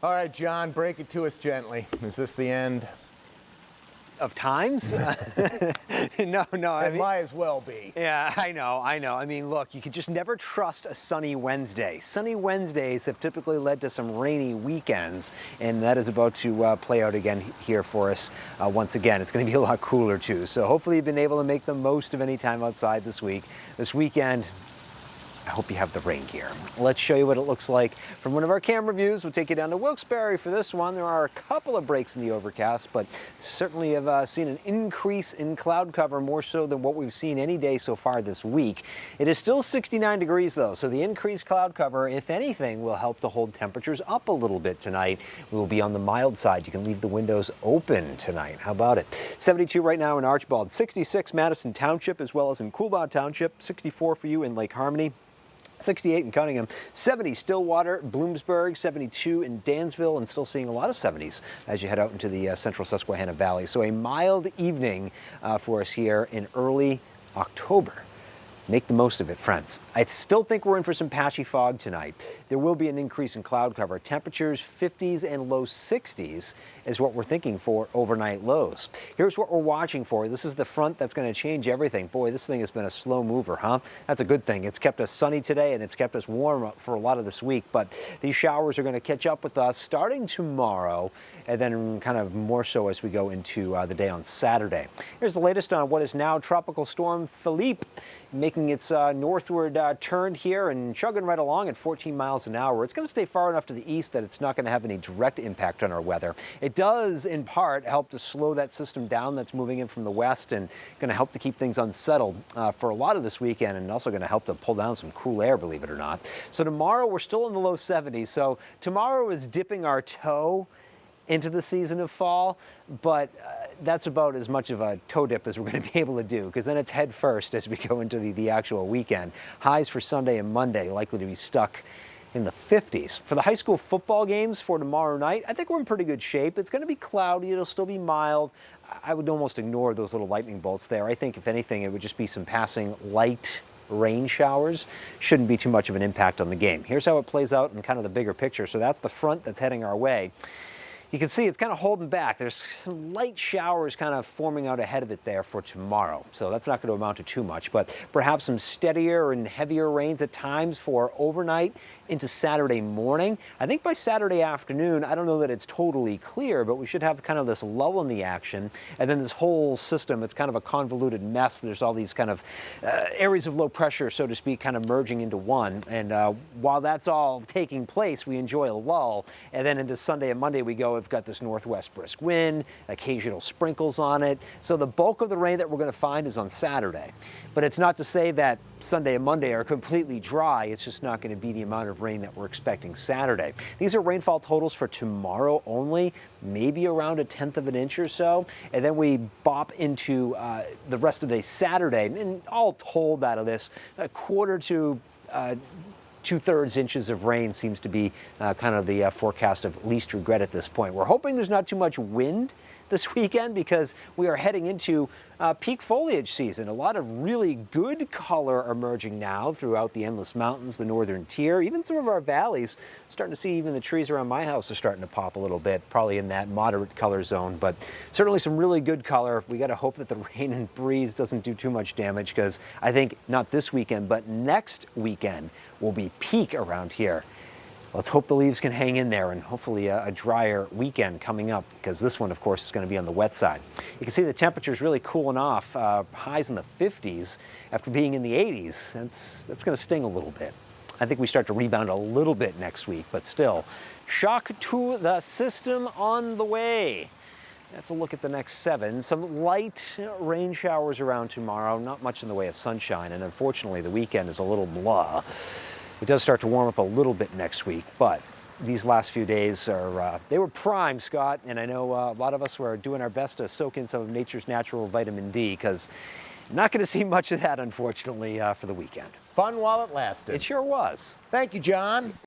All right, John, break it to us gently. Is this the end? Of times? No. It might as well be. Yeah, I know. I mean, look, you could just never trust a sunny Wednesday. Sunny Wednesdays have typically led to some rainy weekends, and that is about to play out again here for us once again. It's going to be a lot cooler, too. So hopefully you've been able to make the most of any time outside this week. This weekend, I hope you have the rain gear. Let's show you what it looks like from one of our camera views. We'll take you down to Wilkes-Barre for this one. There are a couple of breaks in the overcast, but certainly have seen an increase in cloud cover, more so than what we've seen any day so far this week. It is still 69 degrees though, so the increased cloud cover, if anything, will help to hold temperatures up a little bit tonight. We will be on the mild side. You can leave the windows open tonight. How about it? 72 right now in Archibald, 66 Madison Township, as well as in Coolbaugh Township, 64 for you in Lake Harmony. 68 in Cunningham, 70 Stillwater, Bloomsburg, 72 in Dansville, and still seeing a lot of 70s as you head out into the central Susquehanna Valley. So a mild evening for us here in early October. Make the most of it, friends. I still think we're in for some patchy fog tonight. There will be an increase in cloud cover. Temperatures 50s and low 60s is what we're thinking for overnight lows. Here's what we're watching for. This is the front that's going to change everything. Boy, this thing has been a slow mover, huh? That's a good thing. It's kept us sunny today and it's kept us warm for a lot of this week, but these showers are going to catch up with us starting tomorrow and then kind of more so as we go into the day on Saturday. Here's the latest on what is now Tropical Storm Philippe, making its northward turn here and chugging right along at 14 miles an hour. It's going to stay far enough to the east that it's not going to have any direct impact on our weather. It does, in part, help to slow that system down that's moving in from the west and going to help to keep things unsettled for a lot of this weekend, and also going to help to pull down some cool air, believe it or not. So tomorrow, we're still in the low 70s. So tomorrow is dipping our toe into the season of fall, but that's about as much of a toe dip as we're going to be able to do, because then it's head first as we go into the actual weekend. Highs for Sunday and Monday likely to be stuck in the 50s. For the high school football games for tomorrow night, I think we're in pretty good shape. It's going to be cloudy. It'll still be mild. I would almost ignore those little lightning bolts there. I think if anything, it would just be some passing light rain showers. Shouldn't be too much of an impact on the game. Here's how it plays out in kind of the bigger picture. So that's the front that's heading our way. You can see it's kind of holding back. There's some light showers kind of forming out ahead of it there for tomorrow. So that's not going to amount to too much, but perhaps some steadier and heavier rains at times for overnight into Saturday morning. I think by Saturday afternoon, I don't know that it's totally clear, but we should have kind of this lull in the action. And then this whole system, it's kind of a convoluted mess. There's all these kind of areas of low pressure, so to speak, kind of merging into one. And while that's all taking place, we enjoy a lull. And then into Sunday and Monday, we go, we've got this northwest brisk wind, occasional sprinkles on it. So the bulk of the rain that we're going to find is on Saturday. But it's not to say that Sunday and Monday are completely dry. It's just not going to be the amount of rain that we're expecting Saturday. These are rainfall totals for tomorrow only, maybe around 1/10 of an inch or so. And then we bop into the rest of the day Saturday. And all told out of this, a quarter to 2/3 inches of rain seems to be kind of the forecast of least regret at this point. We're hoping there's not too much wind this weekend because we are heading into peak foliage season. A lot of really good color emerging now throughout the Endless Mountains, the northern tier, even some of our valleys. Starting to see even the trees around my house are starting to pop a little bit, probably in that moderate color zone, but certainly some really good color. We got to hope that the rain and breeze doesn't do too much damage, because I think not this weekend, but next weekend will be peak around here. Let's hope the leaves can hang in there, and hopefully a drier weekend coming up, because this one, of course, is going to be on the wet side. You can see the temperatures really cooling off, highs in the 50s after being in the 80s. That's going to sting a little bit. I think we start to rebound a little bit next week, but still, shock to the system on the way. That's a look at the next 7. Some light rain showers around tomorrow, not much in the way of sunshine, and unfortunately the weekend is a little blah. It does start to warm up a little bit next week, but these last few days are, they were prime, Scott, and I know a lot of us were doing our best to soak in some of nature's natural vitamin D, because not going to see much of that, unfortunately, for the weekend. Fun while it lasted. It sure was. Thank you, John.